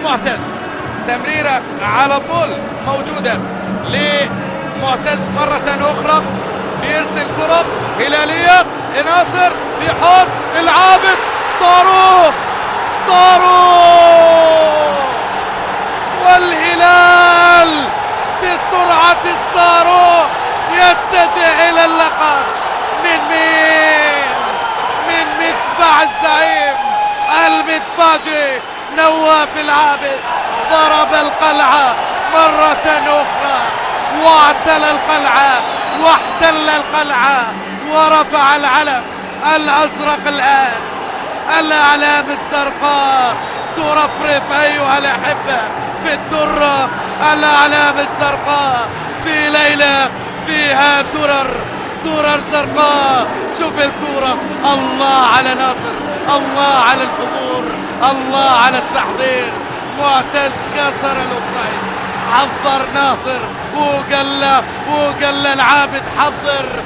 معتز، تمريرة على طول موجودة لمعتز مرة أخرى، بيرسل كرة هلالية، ناصر بيحط العابد، صاروخ صاروخ، والهلال بسرعة الصاروخ يتجه إلى اللقب. من مين؟ من مدفع الزعيم المدفاجي نواف العابد، ضرب القلعة مرة أخرى واعتلى القلعة واحتل القلعة ورفع العلم الأزرق. الآن الأعلام الزرقاء ترفرف أيها الأحبة في الدرة، الأعلام الزرقاء في ليلة فيها درر زرقاء. شوف الكورة، الله على ناصر، الله على الحضور، الله على التحضير. معتز كسر الأوفسايد، حضر ناصر وقال له العابد حضر